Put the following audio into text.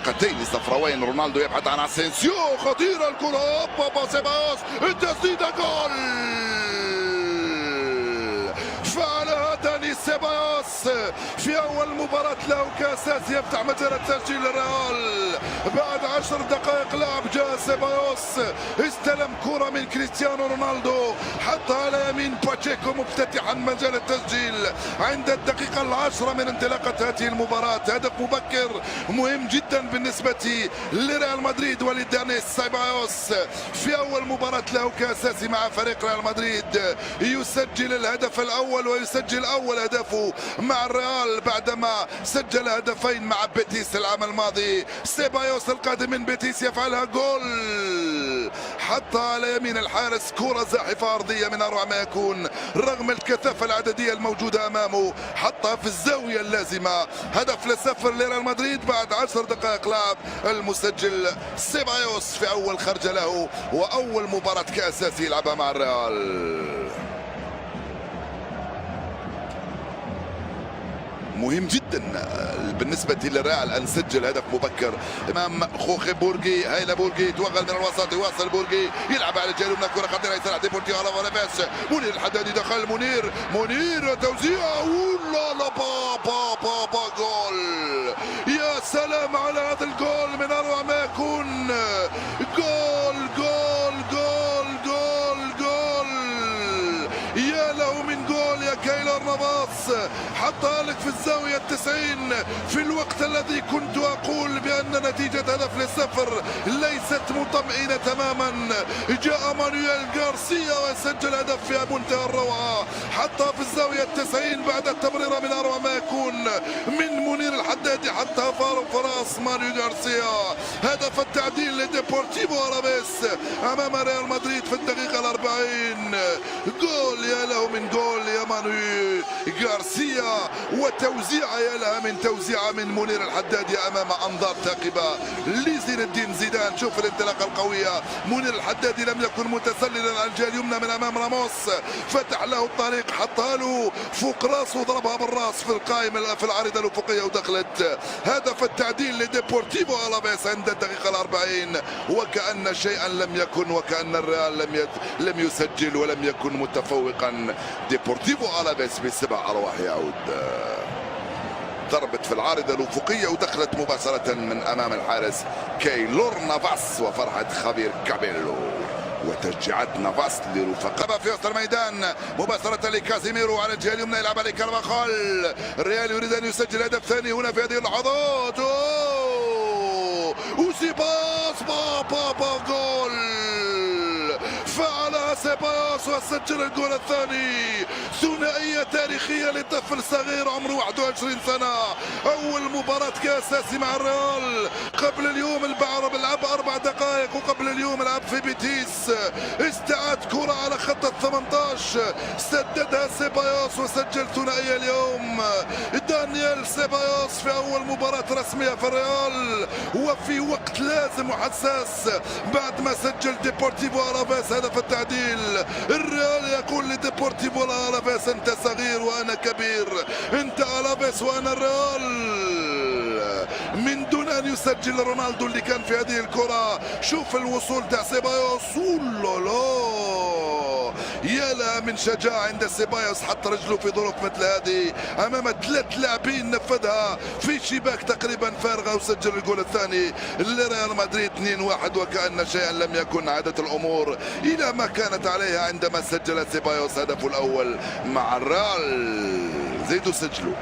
بطاقتين صفراوين. رونالدو يبحث عن اسينسيو، خطيرة الكرة، بابا سيبايوس، التسديدة جول. فعلها داني سيبايوس في أول مباراة له كأساسي يفتح مجال التسجيل للريال. بعد 10 دقائق لعب جاء سيبايوس، استلم كرة من كريستيانو رونالدو، حط على يمين باتشيكو مفتتحا مجال التسجيل عند الدقيقة 10 من انطلاقة هذه المباراة. هدف مبكر مهم جدا بالنسبة لريال مدريد ولداني سيبايوس في أول مباراة له كأساسي مع فريق ريال مدريد. يسجل الهدف الأول ويسجل أول هدفه مع الريال بعدما سجل هدفين مع بيتيس العام الماضي. سيبايوس القادم من بيتيس يفعلها جول، حط على يمين الحارس كرة زاحفة أرضية من أروع ما يكون رغم الكثافة العددية الموجودة أمامه، حطها في الزاوية اللازمة. هدف لصفر لريال مدريد بعد 10 دقائق لعب. المسجل سيبايوس في أول خرجة له وأول مباراة كأساسي يلعبها مع الريال. مهم جدا بالنسبة للريال أن نسجل هدف مبكر أمام خوخي بورغي. هايلا بورغي توغل من الوسط، يواصل بورغي يلعب على الجانب من كرة خطيرة يسرع ديبورتيو على فالافيس. منير الحدادي دخل، منير توزيع، ولا لا با جول. يا سلام على هذا الجول من أروع ما يكون. جول جول جول جول جول، يا له من جول يا كايلر نافاس. حطها لك في الزاوية 90 في الوقت الذي كنت أقول بأن نتيجة هدف لصفر ليست مطمئنة تماما. جاء مانويل غارسيا وسجل هدف في منتهى الروعة، حطها في الزاوية 90 بعد التمريرة من أروع ما يكون من منير الحدادي، حطها فارق فراس مانويل غارسيا. هدف التعديل لديبورتيفو ألافيس أمام ريال مدريد في الدقيقة 40. جول يا له من جول يا مانويل غارسيا، وتوزيعة يا لها من توزيعة من منير الحدادي أمام أنظار ثاقبة لزين الدين زيدان. شوف الانطلاقة القوية، منير الحدادي لم يكن متسللا على الجهة اليمنى من أمام راموس، فتح له الطريق، حطها له فوق راسه وضربها بالراس في القائمة في العارضة الأفقية ودخلت. هدف التعديل لديبورتيفو ألافيس عند الدقيقة 40، وكأن شيئا لم يكن، وكأن الريال لم يسجل ولم يكن متفوقا. ديبورتيفو ألافيس بسبع أرواح يعود، ضربت في العارضة الأفقية ودخلت مباشرة من أمام الحارس كايلور نافاس وفرحة خافير كابيلو وتشجيعات نافاس لرفقائه في وسط الميدان. مباشرة لكازيميرو على الجهة اليمنى، يلعب عليه كارفاخال. الريال يريد أن يسجل هدف ثاني هنا في هذه اللحظات. وسيباس بابا جول. فعل سيبايوس وسجل الجول الثاني. ثنائية تاريخية لطفل صغير عمره 21 سنة، أول مباراة كأساسي مع الريال. قبل اليوم البعرة بلعب 4 دقائق، وقبل اليوم لعب في بيتيس. استعاد كرة على خط ال 18 سددها سيبايوس وسجل ثنائية اليوم. دانيال سيبايوس في أول مباراة رسمية في الريال وفي وقت لازم وحساس بعد ما سجل ديبورتيفو ألافيس هدف التعديل. الريال يقول لديبورتيفو ألافيس أنت صغير وأنا كبير، أنت ألافيس وأنا الريال. من دون أن يسجل رونالدو اللي كان في هذه الكرة. شوف الوصول تاع سيبايوس، يا لا من شجاعة عند سيبايوس، حط رجله في ظروف مثل هذه أمام 3 لاعبين نفذها في شباك تقريبا فارغة وسجل الجول الثاني لريال مدريد 2-1، وكأن شيئا لم يكن. عادت الأمور إلى ما كانت عليها عندما سجل سيبايوس هدفه الأول مع الريال. زيدوا سجلوا.